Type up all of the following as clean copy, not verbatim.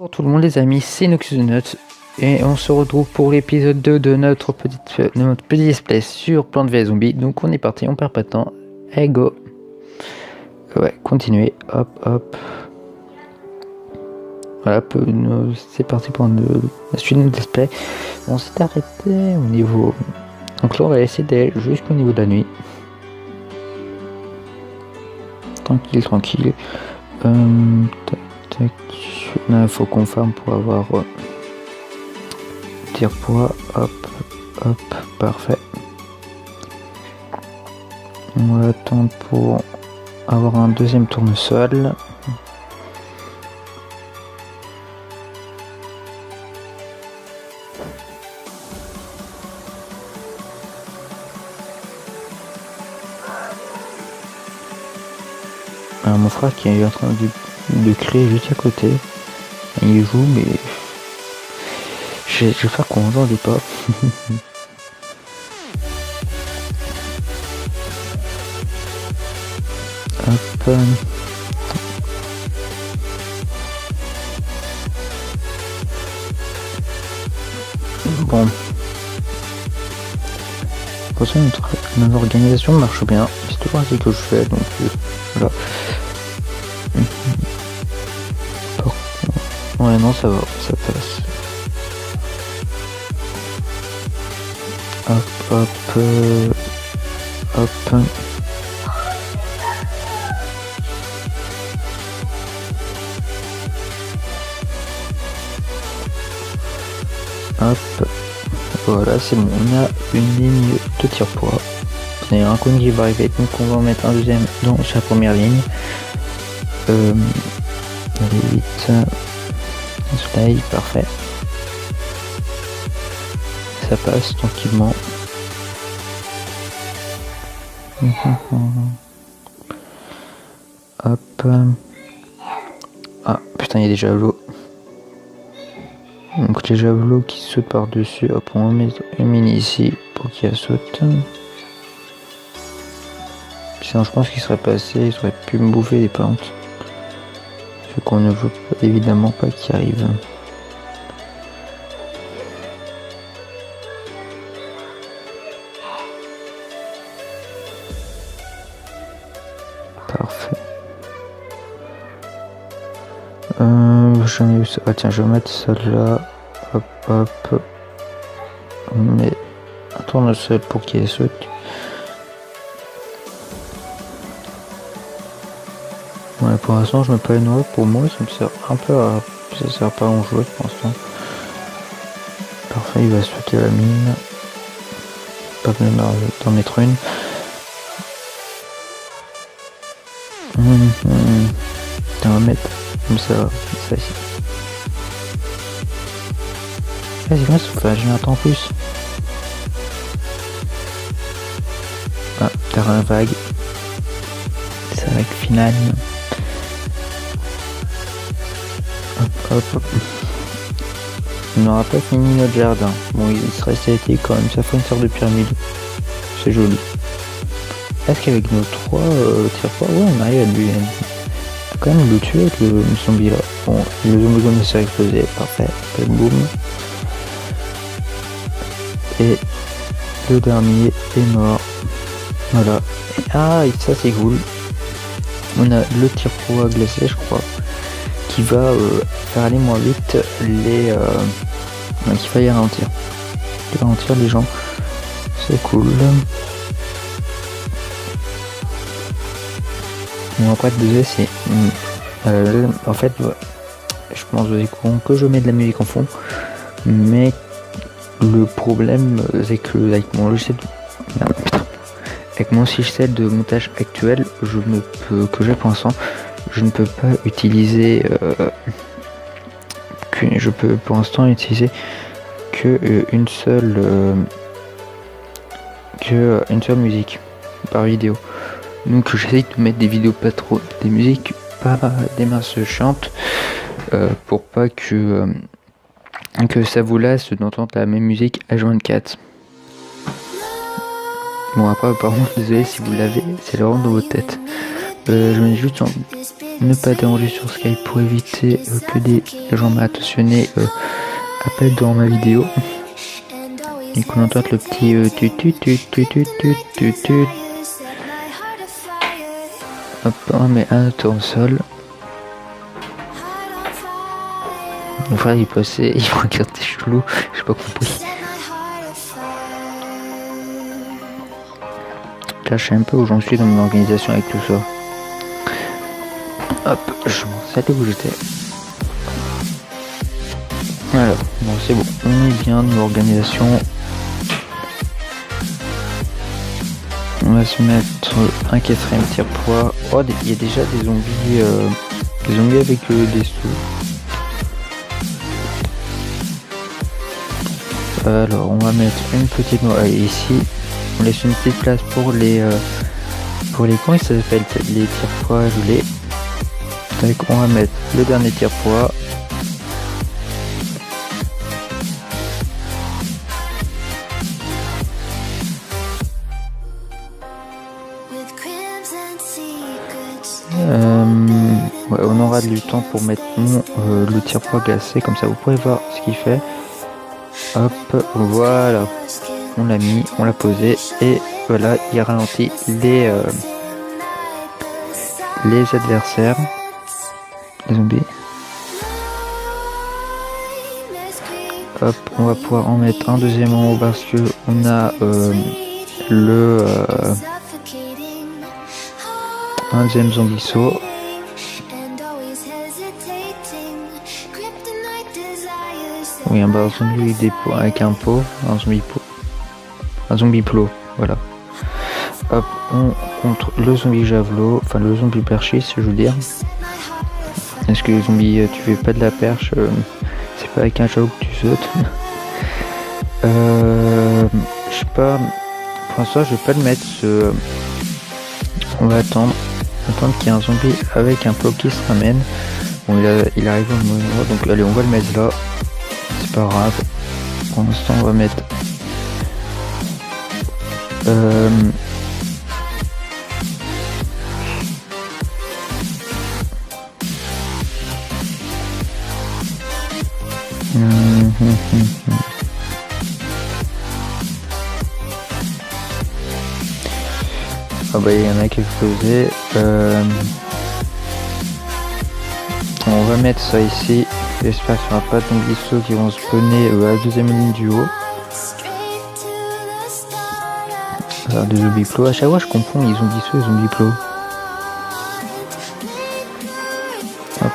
Bonjour tout le monde les amis, c'est Noxunut et on se retrouve pour l'épisode 2 de notre petit display sur Plants vs Zombies. Donc on est parti, on perd pas de temps. Hey go. Ouais, continuez, hop hop. Voilà, c'est parti pour la suite de notre display. On s'est arrêté au niveau... Donc là on va essayer d'aller jusqu'au niveau de la nuit. Tranquille, tranquille. Tac. Là il faut qu'on farme pour avoir tir poids, hop, parfait. On va attendre pour avoir un deuxième tournesol. Alors, mon frère qui est en train de créer juste à côté, il joue mais je vais faire qu'on n'entendait pas. Hop. Bon. Pour ça, notre organisation marche bien. C'est toujours ainsi que je fais, donc voilà. Ouais, non, ça va, ça passe. Hop. Hop, voilà, c'est bon, on a une ligne de tir-poids. On a un cône qui va arriver, donc on va en mettre un deuxième dans sa première ligne. Allez, vite. Soleil, parfait. Ça passe tranquillement. Hop. Ah, putain, il y a des javelots. Donc les javelots qui sautent par-dessus, hop, on va mettre une mine ici pour qu'il saute. Sinon je pense qu'il serait passé, il aurait pu me bouffer des plantes. Ce qu'on ne veut évidemment pas qu'il arrive. Parfait. J'en ai eu ça. Ah tiens, je vais mettre ça là. Hop. On met un tournesol pour qu'il saute. Ouais, pour l'instant, je mets pas une noix. Pour moi, ça me sert un peu à... Ça sert pas à grand chose pour l'instant. Parfait, il va sauter la mine. Pas besoin d'en mettre une. On va mettre comme ça ici. Vas-y, moi, j'ai un temps en plus. Ah, terrain vague. C'est vague finale. Hop. On n'aura pas fini notre jardin. Bon, il se reste été quand même. Ça fait une sorte de pyramide. C'est joli. Est-ce qu'avec nos 3 tire-poids, ouais, on arrive à lui quand même le tuer avec le zombie là. Bon, le zombie qu'on essaie d'exploser, parfait, boum. Et le dernier est mort. Voilà. Ah, et ça c'est cool. On a le tir-poids glacé, je crois, qui va faire aller moins vite les... qui va y ralentir. Il va ralentir les gens. C'est cool. Bon, après, désolé, c'est... en fait, je pense que je mets de la musique en fond. Mais le problème, c'est que avec mon logiciel... Avec mon logiciel de montage actuel, pour l'instant, je ne peux pas utiliser... je peux pour l'instant utiliser une seule musique par vidéo. Donc j'essaye de mettre des vidéos pas trop, des musiques pas des masses chantes pour pas que ça vous lasse d'entendre la même musique H24. Bon après par contre désolé si vous l'avez, c'est le rendre dans votre tête. Je mets juste ne pas déranger sur Skype pour éviter que des gens mal intentionnés appellent dans ma vidéo. Et qu'on entende le petit Hop, on met un tournesol. Mon frère il passait, il me regardait chelou, j'ai pas compris. Là je sais un peu où j'en suis dans mon organisation avec tout ça. Hop, je m'en sais où j'étais. Alors, bon c'est bon, on est bien dans l'organisation. On va se mettre un 4ème tire-poids. Oh, il y a déjà des zombies avec des sous. Alors, on va mettre une petite noix ici. On laisse une petite place pour les coins, ça s'appelle les tire-poids gelés. Donc, on va mettre le dernier tire-poids. Ouais, on aura du temps pour mettre le tire-poids glacé, comme ça vous pouvez voir ce qu'il fait. Hop, voilà, on l'a mis, on l'a posé et voilà, il ralentit les adversaires, les zombies. Hop, on va pouvoir en mettre un deuxième en haut parce que on a un deuxième zombie saut. Oui, un zombie avec un pot, un zombie plot, voilà. Hop, on contre le zombie javelot, enfin le zombie perchiste, je veux dire. Est-ce que les zombies, tu fais pas de la perche, c'est pas avec un javelot que tu sautes. Je sais pas, pour l'instant je vais pas le mettre, on va attendre qu'il y ait un zombie avec un plot qui se ramène. Bon, il arrive au même endroit, donc allez, on va le mettre là. C'est pas grave. Pour l'instant, on va mettre ah bah il y en a qui explosé. On va mettre ça ici. J'espère qu'il n'y aura pas de zombies qui vont spawner à la deuxième ligne du haut. Alors des zombies plots. À chaque fois je confonds les zombies et les zombies plots. Hop.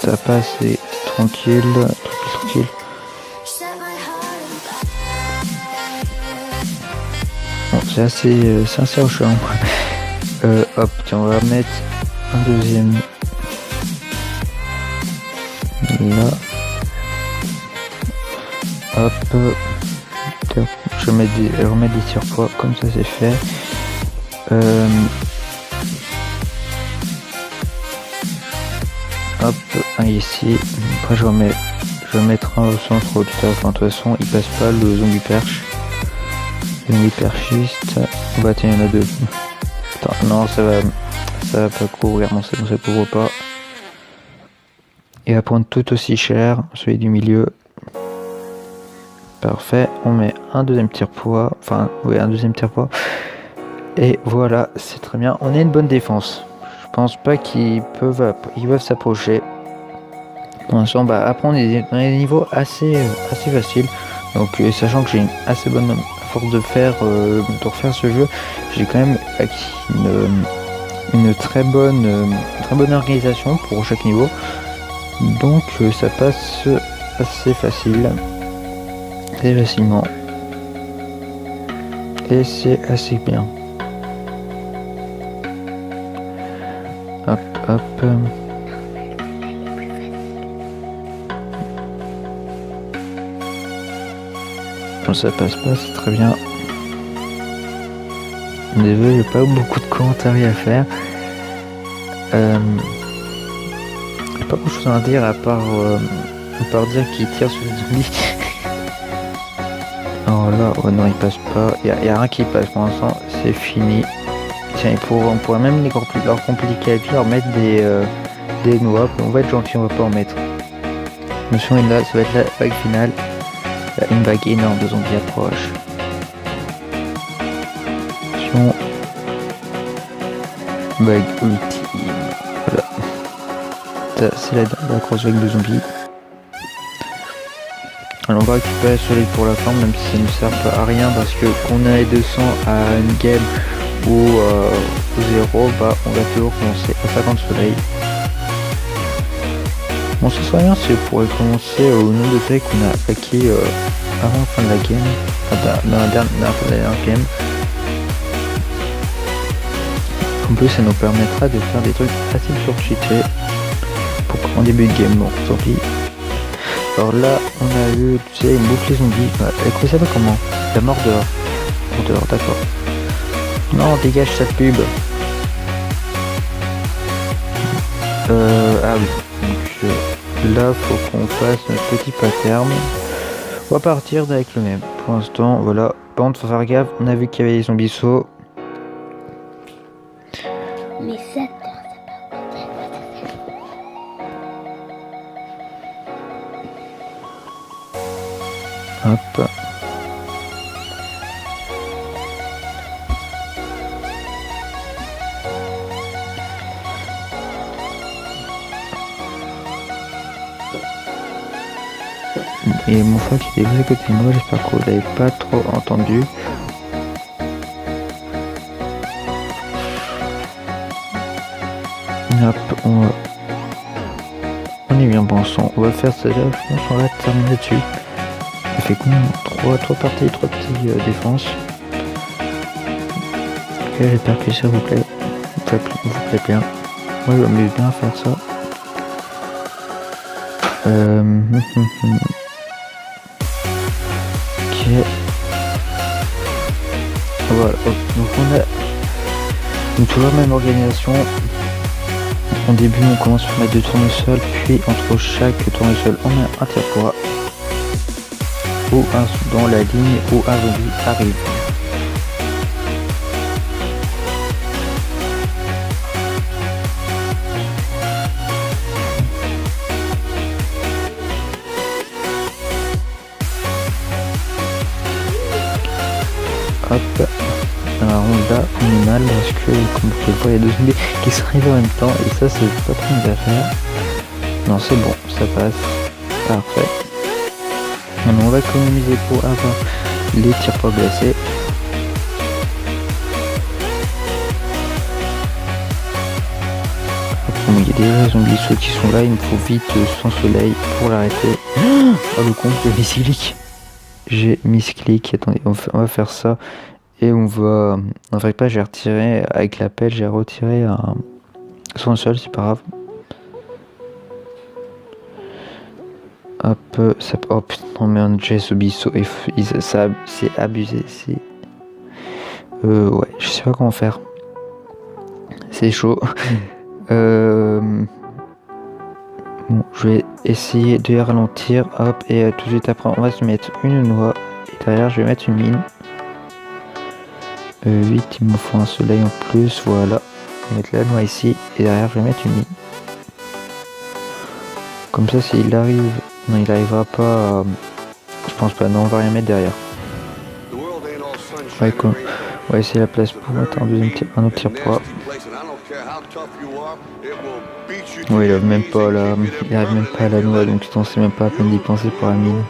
Ça passe, c'est tranquille. Tranquille. Bon, c'est assez chiant. Hop, tiens, on va mettre un deuxième là. Hop, je remets des tire-poids comme ça, c'est fait. Hop, un ici. Après je vais mettre un au centre tout à l'heure. Enfin, de toute façon il passe pas le zombie perche. Le zombie perchiste. Bah tiens, il y en a deux. Attends, non, ça va pas couvrir, non, c'est bon, ça couvre pas. Il va prendre tout aussi cher, celui du milieu. Parfait, on met un deuxième tire-poids. Enfin, oui, un deuxième tire-poids. Et voilà, c'est très bien. On a une bonne défense. Je pense pas qu'ils peuvent s'approcher. Pour l'instant, bah, après on est dans des niveaux assez faciles. Donc, sachant que j'ai une assez bonne force de refaire ce jeu, j'ai quand même acquis une très bonne organisation pour chaque niveau. Donc ça passe assez facilement et c'est assez bien. Hop. Quand ça passe pas, c'est très bien. Désolé, j'ai pas beaucoup de commentaires à faire. Pas beaucoup de choses à dire à part dire qu'il tire sur les zombies. Alors là, oh non, il passe pas. Il y a rien qui passe pour l'instant, c'est fini. Tiens, on pourrait même leur compliquer la vie, leur mettre des noix. On va être gentil, on va pas en mettre. Attention, et là, ça va être la vague finale. Une vague énorme de zombies approche. Attention. Vague ultime. Voilà. Ça, c'est la grosse vague de zombies. Alors on va récupérer le soleil pour la fin, même si ça ne sert pas à rien, parce que qu'on ait 200 à une game ou 0, bah on va toujours commencer à 50 soleil. Bon, ce serait bien si on pourrait commencer au nombre de soleil qu'on a acquis avant la fin de la game, dans la dernière game. En plus, ça nous permettra de faire des trucs assez surcheatés pour qu'en début de game, bon, tant pis. Alors là, on a eu, tu sais, une boucle zombie. Elle ça va comment? La mordeur. Mordeur, d'accord. Non, dégage cette pub. Ah oui. Donc là, faut qu'on fasse notre petit pattern. On va partir avec le même. Pour l'instant, voilà. Par contre, faut faire gaffe. On a vu qu'il y avait des zombies sauts. Mais ça, hop. Et mon frère qui était à côté de moi, j'espère que vous l'avez pas trop entendu. Hop, on est bien pensant. On va faire ça là, je pense qu'on va terminer dessus. Ça fait combien? 3 parties, 3 petites défenses. Ok, j'espère que ça vous plaît. Vous plaît bien. Moi je m'amuse bien à faire ça. Ok. Voilà, donc on a toujours la même organisation. Au début on commence par mettre 2 tournesols, puis entre chaque tournesol on met un tire-poids ou dans la ligne où un zombie arrive. Hop. Alors là on est mal parce que comme vous pouvez le voir il y a 2 zombies qui s'arrivent en même temps et ça c'est pas trop une affaire. Non c'est bon, ça passe. Parfait. Maintenant on va économiser pour avoir les tire-poids glacés. Bon, il y a déjà les zombies ceux qui sont là, il me faut vite sans soleil pour l'arrêter. Oh le con, j'ai misclick. J'ai misclick, attendez, on va faire ça. Et on va... En fait pas, j'ai retiré avec la pelle, j'ai retiré un... son sol, c'est pas grave. Hop, ça... Oh putain, merde, j'ai ce biseau, ça c'est abusé, c'est... ouais, je sais pas comment faire. C'est chaud. Bon, je vais essayer de ralentir, hop, et tout de suite après, on va se mettre une noix, et derrière, je vais mettre une mine. 8, il me faut un soleil en plus, voilà. Je vais mettre la noix ici, et derrière, je vais mettre une mine. Comme ça, s'il arrive... Non, il arrivera pas... Je pense pas, non, on va rien mettre derrière. Ouais, quoi. On va essayer la place pour mettre un autre tire-poids. Ouais, il arrive même pas là, il arrive même pas à la noix, donc je sais même pas à peine d'y penser pour la mine.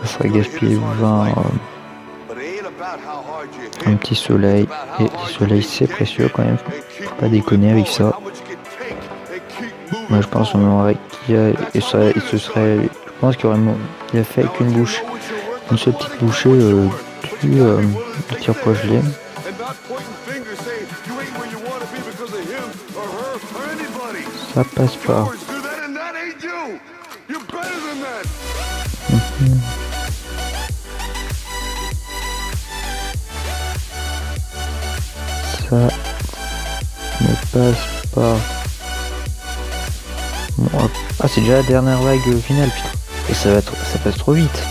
Ça serait gaspiller 20... un petit soleil, et le soleil c'est précieux quand même, faut pas déconner avec ça. Moi je pense qu'on aurait et ce serait, je pense qu'il aurait, il a fait avec une bouche, une seule petite bouchée du tire-poids gelé. Ça passe pas. Ça ne passe pas. Bon, ah, c'est déjà la dernière vague finale, putain. Et ça passe trop vite.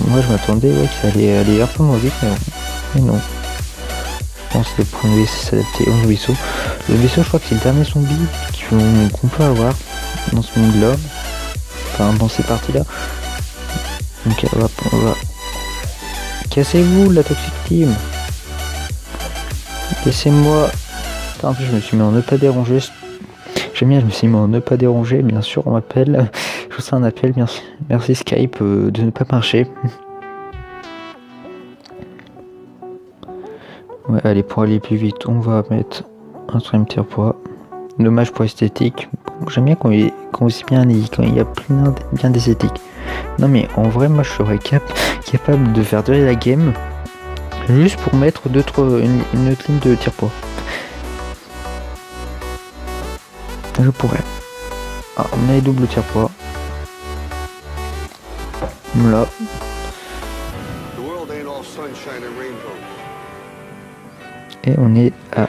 Moi je m'attendais que ça allait un peu moins vite, mais non. pense que le premier c'est s'adapter au vaisseau. Le vaisseau, je crois que c'est le dernier zombie qu'on peut avoir dans ce monde-là. Enfin, dans ces parties-là. Donc, on va... Cassez-vous, la Toxic Team. Laissez-moi... En plus, je me suis mis en ne pas déranger. J'aime bien, je me suis mis en ne pas déranger. Bien sûr, on m'appelle. Je vous fais un appel. Merci Skype de ne pas marcher. Ouais, allez, pour aller plus vite, on va mettre un troisième tire-poids. Dommage pour esthétique. Bon, j'aime bien quand il y a bien d'esthétique. Non mais en vrai, moi je serais capable de faire durer la game juste pour mettre une autre ligne de tire-poids. Je pourrais. Ah, on a les doubles tire-poids. Là. Et on est à...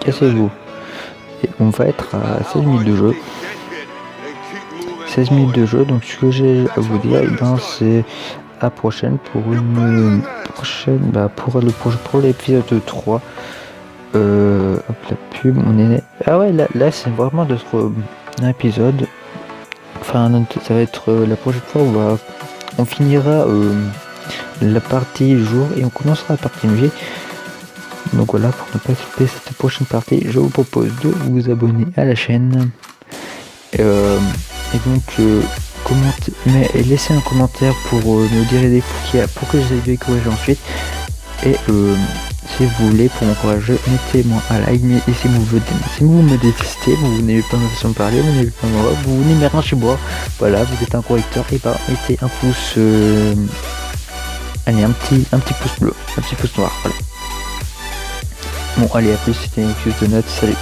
Cassez-vous. Et on va être à 16 minutes de jeu. 16 minutes de jeu, donc ce que j'ai à vous dire, c'est à prochaine pour une prochaine, pour l'épisode 3. Hop, la pub, on est... Ah ouais, là c'est vraiment notre épisode. Enfin, ça va être la prochaine fois, on finira la partie jour et on commencera la partie nuit. Donc voilà, pour ne pas louper cette prochaine partie, je vous propose de vous abonner à la chaîne. Et donc, laissez un commentaire pour me dire les défauts pour que je les corrige ensuite. Et si vous voulez, pour m'encourager, mettez-moi un like. Mais si vous me détestez, vous n'aimez pas ma façon de parler, vous n'aimez pas moi, vous n'aimez rien chez moi, voilà, vous êtes un correcteur, et bah mettez un pouce, allez, un petit pouce bleu, un petit pouce noir, voilà. Bon, allez, à plus, c'était une excuse de notes, salut.